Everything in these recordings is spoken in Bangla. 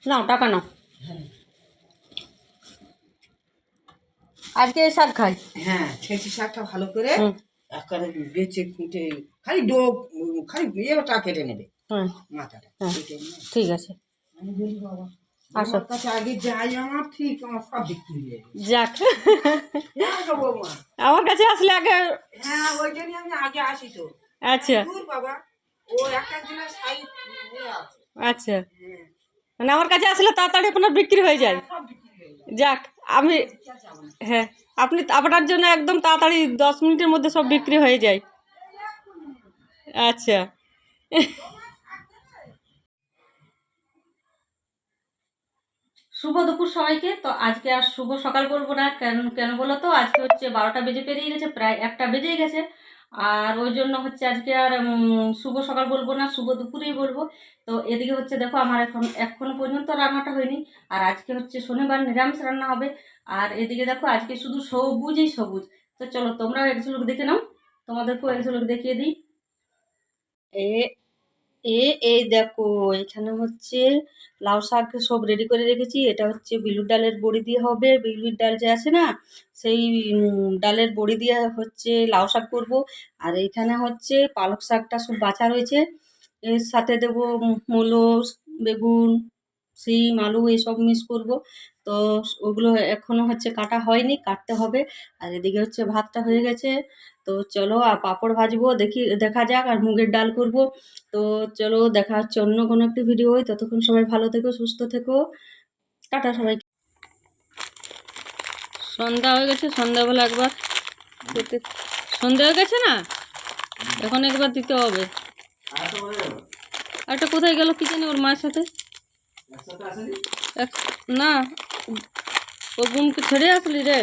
নাও টাকা নাও। হ্যাঁ আজকে শাক খাই। হ্যাঁ, ছেঁচি শাকটা ভালো করে হুম একবারে বেচে কুটে খালি ডোব, খালি ইয়েটা কেটে নেবে, হুম মাথাটা হ্যাঁ কেটে নিয়ে। ঠিক আছে। আমি বলি বাবা আসো। আমার কাছে আগে যাই, আমার ঠিক আমার সব বিক্রি হয়ে যাবে। যাক হ্যাঁ গো বৌমা, আমার কাছে আসলে আগে। হ্যাঁ ওই জন্যই আমি আগে আসি তো। আচ্ছা দূর বাবা, ও এক একজনের সাইজ আছে। আচ্ছা, হ্যাঁ মানে আমার কাছে আসলে তাড়াতাড়ি আপনার বিক্রি হয়ে যায়। সব বিক্রি হয়ে যাবে। যাক আমি, ইচ্ছা যাবো না। হ্যাঁ আপনি আপনার জন্য একদম তাড়াতাড়ি 10 মিনিটের মধ্যে সব বিক্রি হয়ে যায়। আচ্ছা শুভ দুপুর সবাইকে। তো আজকে আর শুভ সকাল বলবো না, কেন কেন বলো তো, আজকে হচ্ছে 12টা বেজে পেরিয়ে গেছে, প্রায় 1টা বেজেই গেছে। আর ওই জন্য হচ্ছে আজকে আর শুভ সকাল বলবো না, শুভ দুপুরেই বলবো। তো এদিকে হচ্ছে দেখো আমার এখনো পর্যন্ত রান্নাটা হয়নি। আর আজকে হচ্ছে শনিবার, নিরামিষ রান্না হবে। আর এদিকে দেখো আজকে শুধু সবুজই সবুজ। তো চলো তোমরাও এক ঝলক দেখে নাও, তোমাদেরকেও এক ঝলক দেখিয়ে দিই। এ এ এই দেখো, এখানে হচ্ছে লাউ শাক সব রেডি করে রেখেছি। এটা হচ্ছে বিউলির ডালের বড়ি দিয়ে হবে, বিউলির ডাল যে আছে না, সেই ডালের বড়ি দিয়ে হচ্ছে লাউ শাক করব। আর এইখানে হচ্ছে পালক শাকটা সব বাছা রয়েছে, এর সাথে দেবো মূলো, বেগুন, সিম, আলু এইসব মিক্স করব। তো ওগুলো এখনো হচ্ছে কাটা হয়নি, কাটতে হবে। আর এদিকে হচ্ছে ভাতটা হয়ে গেছে। তো চলো, আর পাঁপড় ভাজবো, দেখা যাক, আর মুগের ডাল করব। তো চলো দেখা হচ্ছে অন্য কোনো একটি ভিডিও। ততক্ষণ সবাই ভালো থেকো, সুস্থ থেকো, টাটা সবাইকে। সন্ধ্যা হয়ে গেছে, সন্ধ্যাবেলা একবার সন্ধ্যা হয়ে গেছে না, এখন একবার দিতে হবে। আর একটা কোথায় গেল কি জানি, ওর মায়ের সাথে না, ও বোনকে ছেড়ে আসলি রে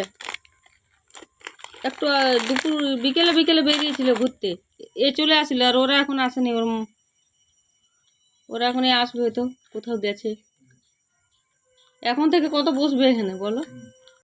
একটু। দুপুর বিকেলে বিকেলে বেরিয়েছিল ঘুরতে, এ চলে আসলে, আর ওরা এখন আসেনি। ওরা এখন আসবে হয়তো, কোথাও গেছে। এখন থেকে কত বসবে এখানে বলো।